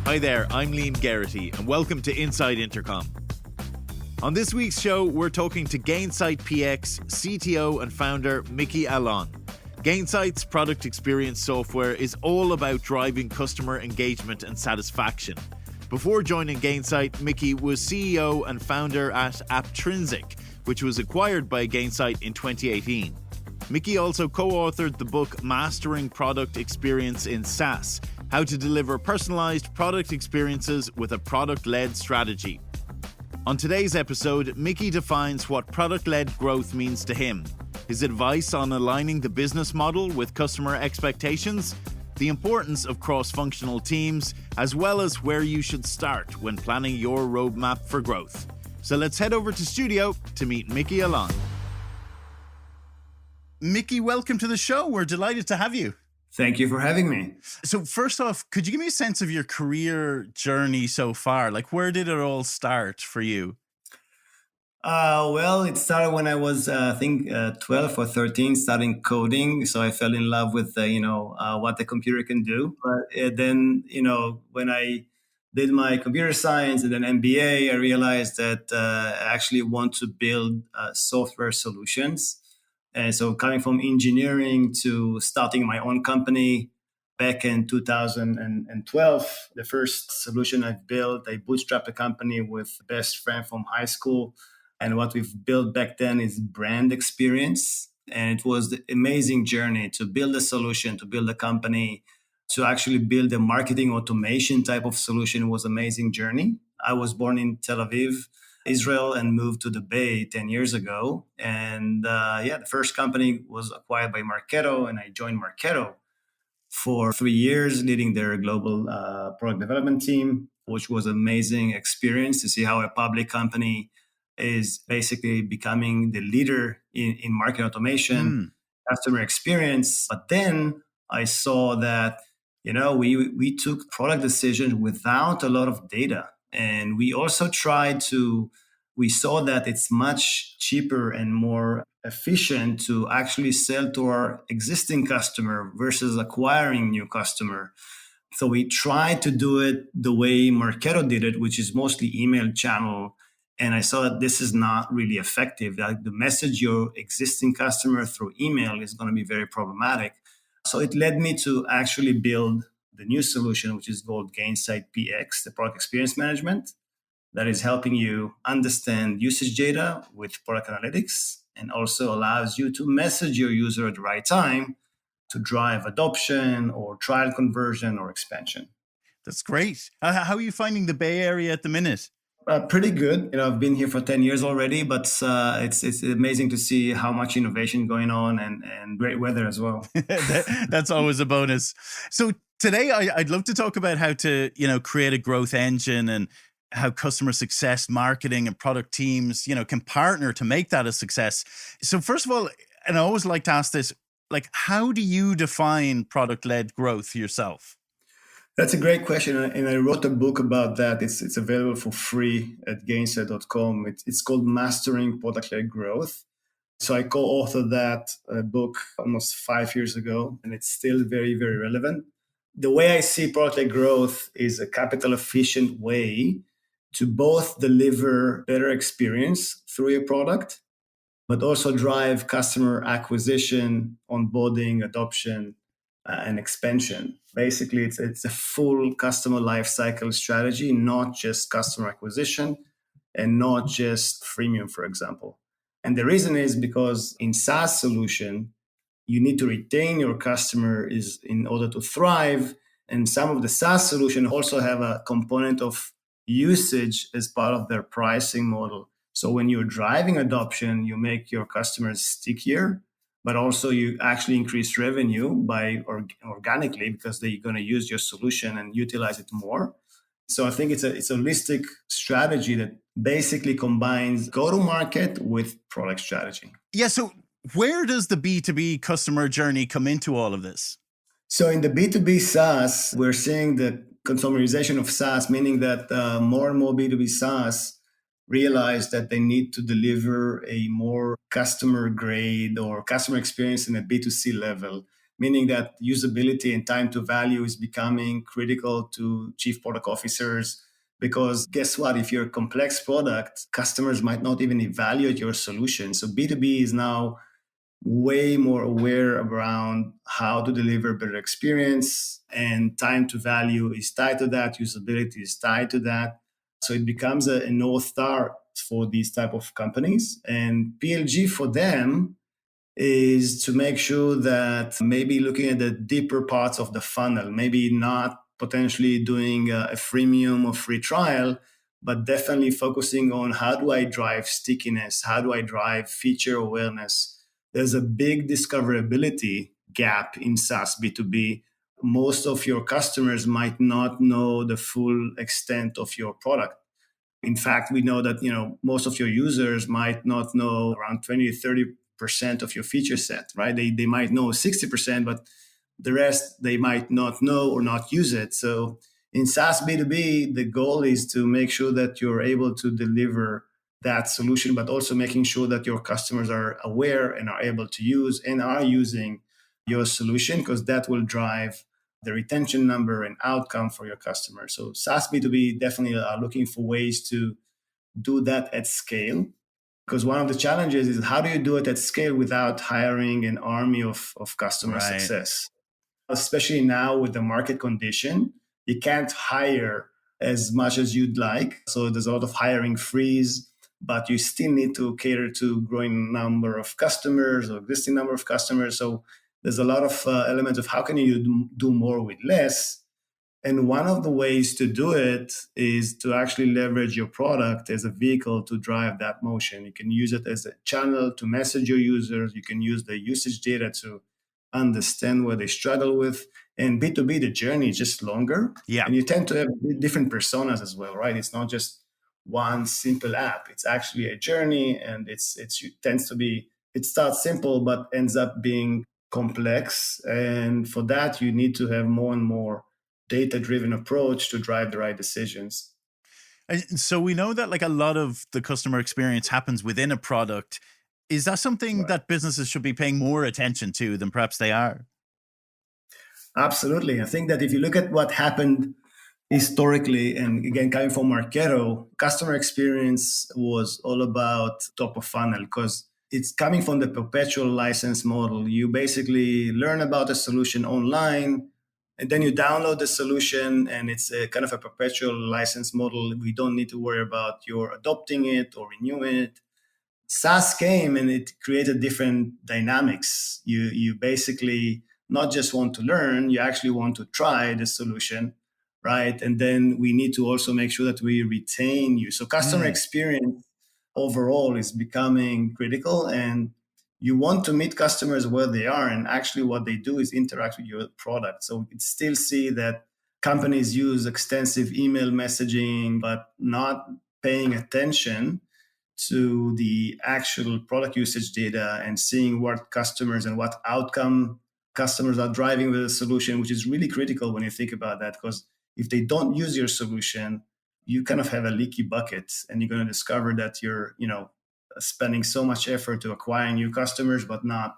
Hi there, I'm Liam Geraghty, and welcome to Inside Intercom. On this week's show, we're talking to Gainsight PX CTO and founder Mickey Alon. Gainsight's product experience software is all about driving customer engagement and satisfaction. Before joining Gainsight, Mickey was CEO and founder at Apptrinsic, which was acquired by Gainsight in 2018. Mickey also co-authored the book Mastering Product Experience in SaaS, How to Deliver Personalized Product Experiences with a Product-Led Strategy. On today's episode, Mickey defines what product-led growth means to him, his advice on aligning the business model with customer expectations, the importance of cross-functional teams, as well as where you should start when planning your roadmap for growth. So let's head over to studio to meet Mickey Alon. Mickey, welcome to the show. We're delighted to have you. Thank you for having me. So first off, could you give me a sense of your career journey so far? Like, where did it all start for you? Well, it started when I was, 12 or 13, studying coding. So I fell in love with, what the computer can do. But then, when I did my computer science and then MBA, I realized that I actually want to build software solutions. And so coming from engineering to starting my own company back in 2012, the first solution I've built, I bootstrapped a company with a best friend from high school. And what we've built back then is brand experience. And it was the amazing journey to build a solution, to build a company, to actually build a marketing automation type of solution. It was an amazing journey. I was born in Tel Aviv, Israel, and moved to the Bay 10 years ago. And the first company was acquired by Marketo, and I joined Marketo for 3 years, leading their global product development team, which was an amazing experience to see how a public company is basically becoming the leader in marketing automation, customer experience. But then I saw that, we took product decisions without a lot of data. And we also we saw that it's much cheaper and more efficient to actually sell to our existing customer versus acquiring new customer. So we tried to do it the way Marketo did it, which is mostly email channel. And I saw that this is not really effective. Like the message your existing customer through email is going to be very problematic. So it led me to actually build the new solution, which is called Gainsight PX, the product experience management, that is helping you understand usage data with product analytics and also allows you to message your user at the right time to drive adoption or trial conversion or expansion. That's great. How are you finding the Bay Area at the minute? Pretty good. I've been here for 10 years already, but it's amazing to see how much innovation going on and great weather as well. That's always a bonus. So today I'd love to talk about how to, create a growth engine and how customer success, marketing and product teams, can partner to make that a success. So first of all, and I always like to ask this, like, how do you define product-led growth yourself? That's a great question. And I wrote a book about that. It's available for free at gainsight.com. It's called Mastering Product-Led Growth. So I co-authored that book almost 5 years ago, and it's still very, very relevant. The way I see product-led growth is a capital efficient way to both deliver better experience through your product, but also drive customer acquisition, onboarding, adoption, and expansion. Basically, it's a full customer lifecycle strategy, not just customer acquisition and not just freemium, for example. And the reason is because in SaaS solution, you need to retain your customer is in order to thrive. And some of the SaaS solutions also have a component of usage as part of their pricing model. So when you're driving adoption, you make your customers stickier, but also you actually increase revenue by organically because they're going to use your solution and utilize it more. So I think it's a holistic strategy that basically combines go-to-market with product strategy. Yeah. So where does the B2B customer journey come into all of this? So in the B2B SaaS, we're seeing the consumerization of SaaS, meaning that more and more B2B SaaS realize that they need to deliver a more customer grade or customer experience in a B2C level. meaning that usability and time to value is becoming critical to chief product officers. Because guess what? If you're a complex product, customers might not even evaluate your solution. So B2B is now way more aware around how to deliver better experience, and time to value is tied to that, usability is tied to that. So it becomes a north star for these type of companies. And PLG for them is to make sure that maybe looking at the deeper parts of the funnel, maybe not potentially doing a freemium or free trial, but definitely focusing on how do I drive stickiness? How do I drive feature awareness? There's a big discoverability gap in SaaS B2B. Most of your customers might not know the full extent of your product. In fact, we know that most of your users might not know around 20 to 30% of your feature set, right? They might know 60%, but the rest they might not know or not use it. So in SaaS B2B, the goal is to make sure that you're able to deliver that solution, but also making sure that your customers are aware and are able to use and are using your solution, because that will drive the retention number and outcome for your customer. So SaaS B2B definitely are looking for ways to do that at scale. Because one of the challenges is how do you do it at scale without hiring an army of customer Right. success? Especially now with the market condition, you can't hire as much as you'd like. So there's a lot of hiring freeze, but you still need to cater to growing number of customers or existing number of customers. So there's a lot of elements of how can you do more with less. And one of the ways to do it is to actually leverage your product as a vehicle to drive that motion. You can use it as a channel to message your users. You can use the usage data to understand what they struggle with. And B2B, the journey is just longer. Yeah. And you tend to have different personas as well, right? It's not just one simple app. It's actually a journey, and it tends to be, it starts simple, but ends up being complex. And for that, you need to have more and more data-driven approach to drive the right decisions. And so we know that like a lot of the customer experience happens within a product. Is that something Right. that businesses should be paying more attention to than perhaps they are? Absolutely. I think that if you look at what happened historically, and again, coming from Marketo, customer experience was all about top of funnel because it's coming from the perpetual license model. You basically learn about a solution online, and then you download the solution, and it's a kind of a perpetual license model. We don't need to worry about your adopting it or renewing it. SaaS came and it created different dynamics. You basically not just want to learn, you actually want to try the solution, right? And then we need to also make sure that we retain you. So customer Mm, experience overall is becoming critical, and you want to meet customers where they are, and actually what they do is interact with your product. So we can still see that companies use extensive email messaging, but not paying attention to the actual product usage data and seeing what customers and what outcome customers are driving with the solution, which is really critical when you think about that. Because if they don't use your solution, you kind of have a leaky bucket, and you're going to discover that you're, spending so much effort to acquire new customers, but not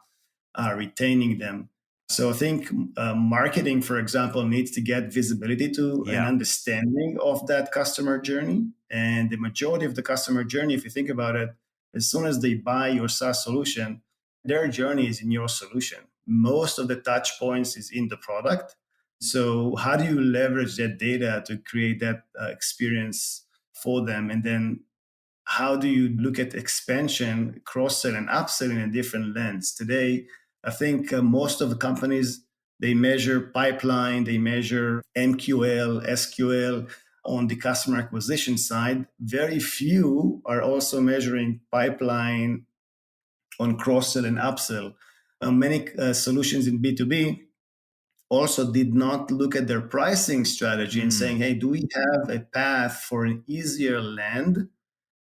retaining them. So I think marketing, for example, needs to get visibility to an yeah. understanding of that customer journey. And the majority of the customer journey, if you think about it, as soon as they buy your SaaS solution, their journey is in your solution. Most of the touch points is in the product. So how do you leverage that data to create that experience for them? And then how do you look at expansion, cross sell, and upsell in a different lens? Today, I think most of the companies, they measure pipeline, they measure MQL, SQL on the customer acquisition side. Very few are also measuring pipeline on cross sell and upsell. Many solutions in B2B also did not look at their pricing strategy and saying, Mm, hey, do we have a path for an easier land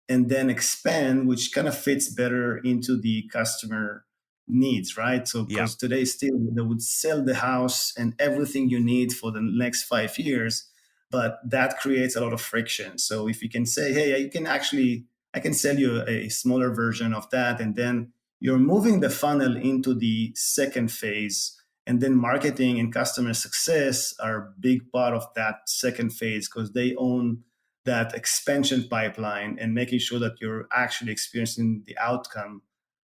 and then expand, which kind of fits better into the customer needs, right? So, yeah. because today still they would sell the house and everything you need for the next 5 years, but that creates a lot of friction. So, if you can say, hey, you can actually, I can sell you a smaller version of that, and then you're moving the funnel into the second phase. And then marketing and customer success are a big part of that second phase because they own that expansion pipeline and making sure that you're actually experiencing the outcome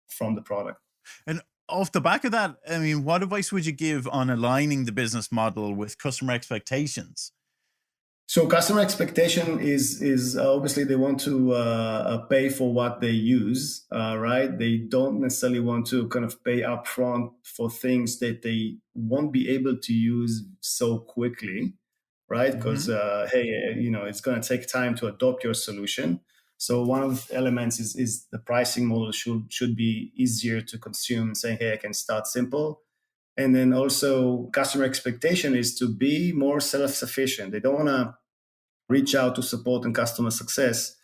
from the product. And off the back of that, I mean, what advice would you give on aligning the business model with customer expectations? So customer expectation is obviously they want to pay for what they use, right? They don't necessarily want to kind of pay upfront for things that they won't be able to use so quickly, right? Because hey, it's going to take time to adopt your solution. So one of the elements is the pricing model should be easier to consume, saying, hey, I can start simple. And then also customer expectation is to be more self-sufficient. They don't want to reach out to support and customer success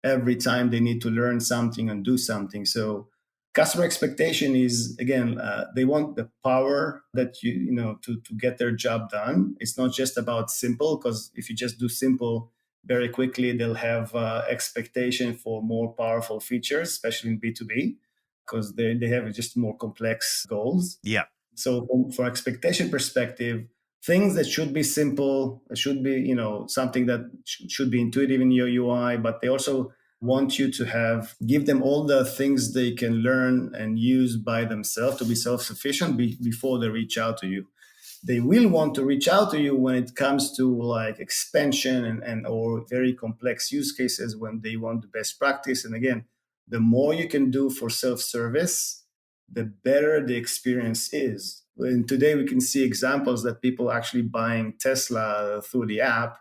every time they need to learn something and do something. So customer expectation is, again, they want the power that to get their job done. It's not just about simple, because if you just do simple very quickly, they'll have expectation for more powerful features, especially in B2B, because they have just more complex goals. Yeah. So from expectation perspective, things that should be simple, should be, something that should be intuitive in your UI, but they also want you to give them all the things they can learn and use by themselves to be self-sufficient before they reach out to you. They will want to reach out to you when it comes to like expansion and or very complex use cases, when they want the best practice. And again, the more you can do for self-service, the better the experience is. And today we can see examples that people actually buying Tesla through the app.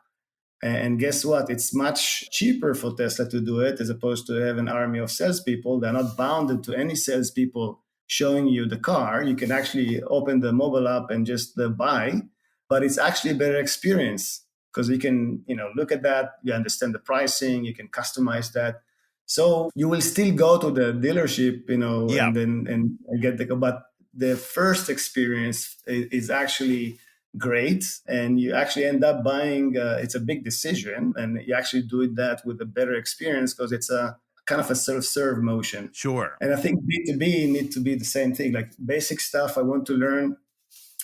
And guess what? It's much cheaper for Tesla to do it as opposed to have an army of salespeople. They're not bounded to any salespeople showing you the car. You can actually open the mobile app and just buy, but it's actually a better experience because you can, look at that, you understand the pricing, you can customize that. So you will still go to the dealership, Yeah. and get but the first experience is actually great, and you actually end up buying. It's a big decision, and you actually do that with a better experience because it's a kind of a self-serve motion. Sure. And I think B2B need to be the same thing. Like basic stuff, I want to learn,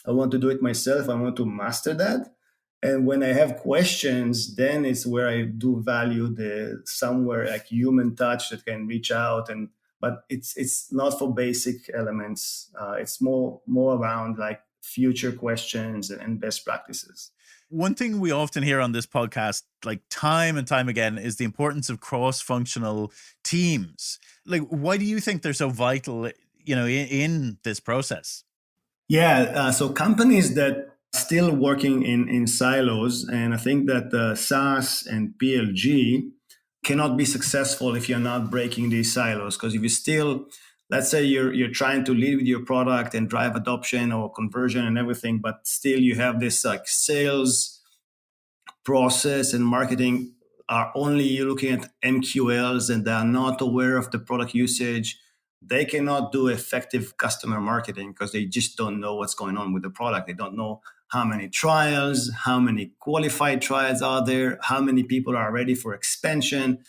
I want to do it myself, I want to master that. And when I have questions, then it's where I do value the somewhere like human touch that can reach out. But it's not for basic elements. It's more around like future questions and best practices. One thing we often hear on this podcast, like time and time again, is the importance of cross-functional teams. Like, why do you think they're so vital, in this process? Yeah, so companies that still working in silos, and I think that SaaS and PLG cannot be successful if you're not breaking these silos. Because if you still, let's say you're trying to lead with your product and drive adoption or conversion and everything, but still you have this like sales process and marketing are only looking at MQLs and they are not aware of the product usage, they cannot do effective customer marketing because they just don't know what's going on with the product. They don't know how many trials, how many qualified trials are there, how many people are ready for expansion.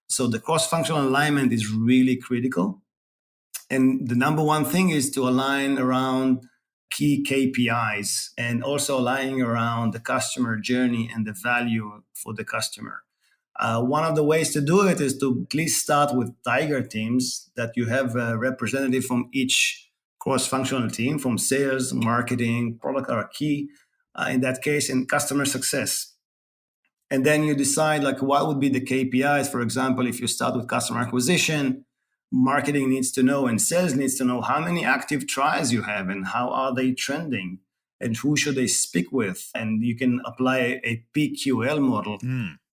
So the cross-functional alignment is really critical. And the number one thing is to align around key KPIs and also aligning around the customer journey and the value for the customer. One of the ways to do it is to at least start with tiger teams that you have a representative from each cross-functional team, from sales, marketing, product are key, in that case, in customer success. And then you decide like what would be the KPIs. For example, if you start with customer acquisition, marketing needs to know and sales needs to know how many active trials you have and how are they trending and who should they speak with. And you can apply a PQL model.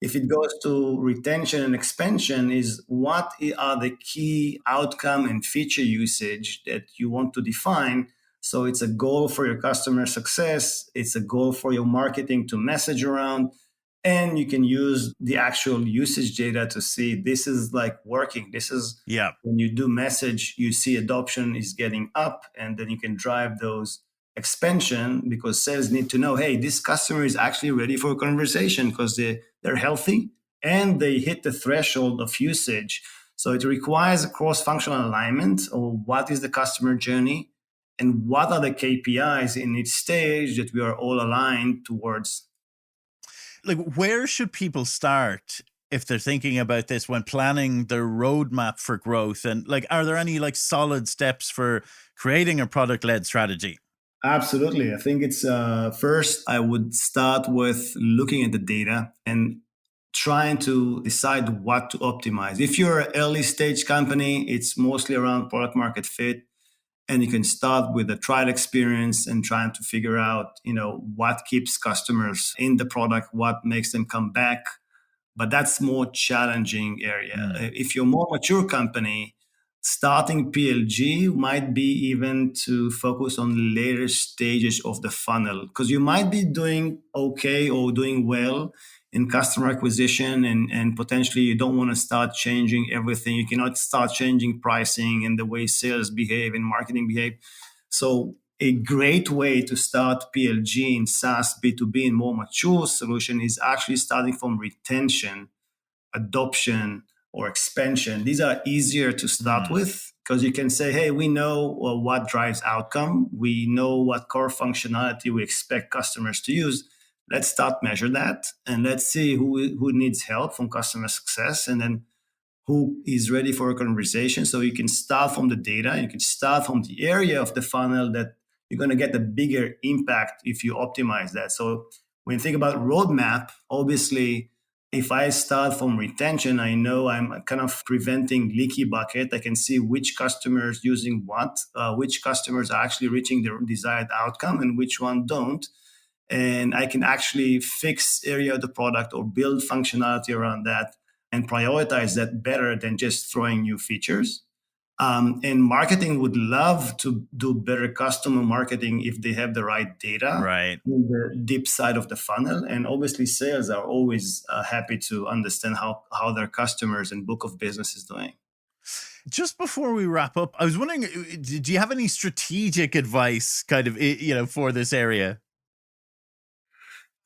If it goes to retention and expansion, is what are the key outcome and feature usage that you want to define. So it's a goal for your customer success. It's a goal for your marketing to message around. And you can use the actual usage data to see this is like working. This is when you do message, you see adoption is getting up, and then you can drive those expansion because sales need to know, hey, this customer is actually ready for a conversation because they're healthy and they hit the threshold of usage. So it requires a cross-functional alignment of what is the customer journey and what are the KPIs in each stage that we are all aligned towards. Like, where should people start if they're thinking about this when planning their roadmap for growth? And like, are there any like solid steps for creating a product-led strategy? Absolutely. I think it's first, I would start with looking at the data and trying to decide what to optimize. If you're an early stage company, it's mostly around product market fit. And you can start with a trial experience and trying to figure out, what keeps customers in the product, what makes them come back. But that's more challenging area. If you're a more mature company, starting PLG might be even to focus on later stages of the funnel, because you might be doing okay or doing well in customer acquisition, and potentially you don't want to start changing everything. You cannot start changing pricing and the way sales behave and marketing behave. So a great way to start PLG in SaaS, B2B, and more mature solution is actually starting from retention, adoption, or expansion. These are easier to start with because you can say, hey, we know what drives outcome. We know what core functionality we expect customers to use. Let's start measure that, and let's see who needs help from customer success, and then who is ready for a conversation. So you can start from the data. You can start from the area of the funnel that you're going to get a bigger impact if you optimize that. So when you think about roadmap, obviously, if I start from retention, I know I'm kind of preventing leaky bucket. I can see which customers using what, which customers are actually reaching their desired outcome and which one don't. And I can actually fix area of the product or build functionality around that and prioritize that better than just throwing new features. And marketing would love to do better customer marketing if they have the right data, right, in the deep side of the funnel. And obviously, sales are always happy to understand how their customers and book of business is doing. Just before we wrap up, I was wondering, do you have any strategic advice kind of, for this area?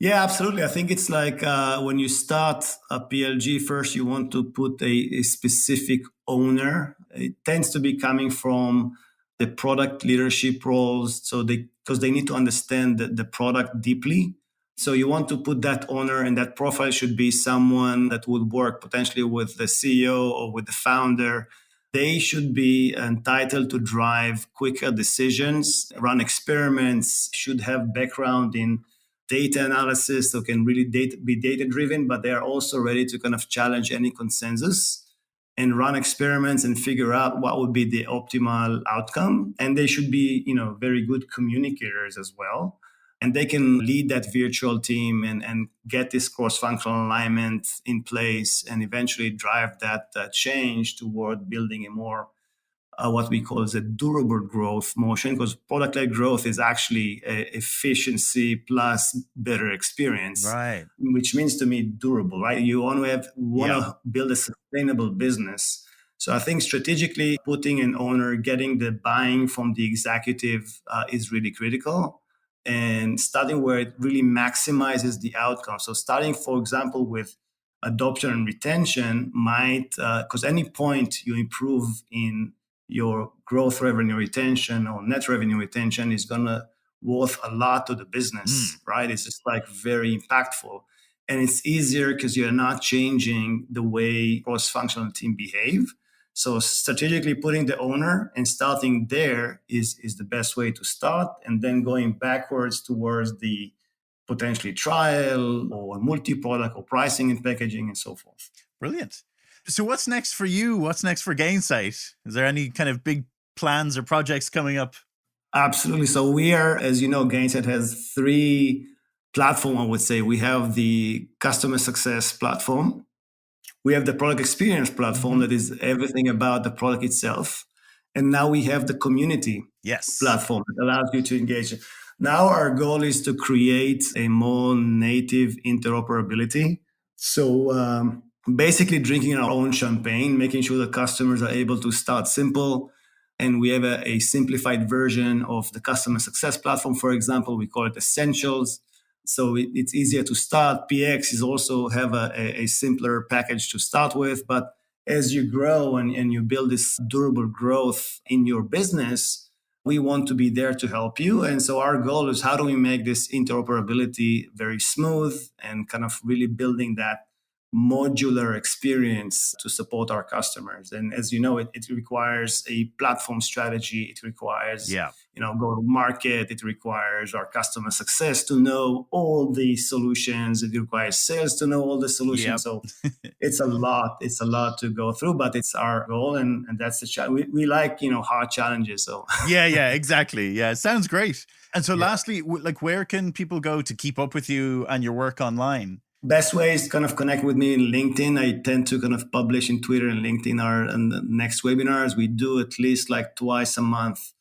Yeah, absolutely. I think it's like when you start a PLG, first you want to put a specific owner. It tends to be coming from the product leadership roles, because they need to understand the product deeply. So you want to put that owner, and that profile should be someone that would work potentially with the CEO or with the founder. They should be entitled to drive quicker decisions, run experiments, should have background in data analysis, so can really be data driven, but they are also ready to kind of challenge any consensus and run experiments and figure out what would be the optimal outcome. And they should be, very good communicators as well. And they can lead that virtual team and get this cross-functional alignment in place and eventually drive that change toward building a more what we call as a durable growth motion, because product-led growth is actually efficiency plus better experience, Right. which means to me durable, right? You want to build a sustainable business. So I think strategically putting an owner, getting the buying from the executive is really critical, and starting where it really maximizes the outcome. So starting, for example, with adoption and retention might, because any point you improve in your growth revenue retention or net revenue retention is going to worth a lot to the business, right? It's just like very impactful. And it's easier because you're not changing the way cross-functional team behave. So strategically putting the owner and starting there is the best way to start, and then going backwards towards the potentially trial or multi-product or pricing and packaging and so forth. Brilliant. So what's next for you? What's next for Gainsight? Is there any kind of big plans or projects coming up? Absolutely. So we are, as you know, Gainsight has 3 platforms, I would say. We have the customer success platform. We have the product experience platform that is everything about the product itself. And now we have the community platform that allows you to engage. Now our goal is to create a more native interoperability. So basically drinking our own champagne, making sure that customers are able to start simple. And we have a simplified version of the customer success platform. For example, we call it Essentials. So it's easier to start. PX is also have a simpler package to start with. But as you grow and you build this durable growth in your business, We want to be there to help you. And so our goal is how do we make this interoperability very smooth and kind of really building that modular experience to support our customers. And as you know, it requires a platform strategy. It requires, go to market. It requires our customer success to know all the solutions. It requires sales to know all the solutions. So it's a lot. It's a lot to go through, but it's our goal. And that's the challenge. We like, hard challenges. So yeah, exactly. Yeah, sounds great. And so lastly, like where can people go to keep up with you and your work online? Best way is kind of connect with me in LinkedIn. I tend to kind of publish in Twitter and LinkedIn and the next webinars. We do at least like twice a month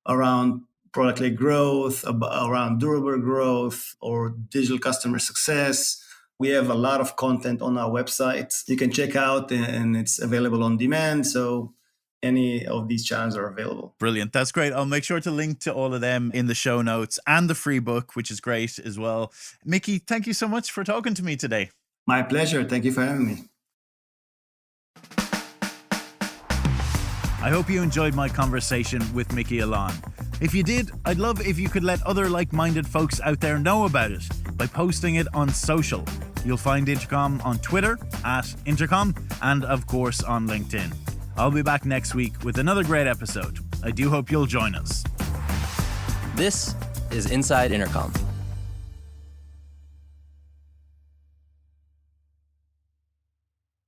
around product-led growth, around durable growth or digital customer success. We have a lot of content on our website you can check out, and it's available on demand. So any of these channels are available. Brilliant. That's great. I'll make sure to link to all of them in the show notes and the free book, which is great as well. Mickey, thank you so much for talking to me today. My pleasure. Thank you for having me. I hope you enjoyed my conversation with Mickey Alon. If you did, I'd love if you could let other like-minded folks out there know about it by posting it on social. You'll find Intercom on Twitter @Intercom and of course on LinkedIn. I'll be back next week with another great episode. I do hope you'll join us. This is Inside Intercom.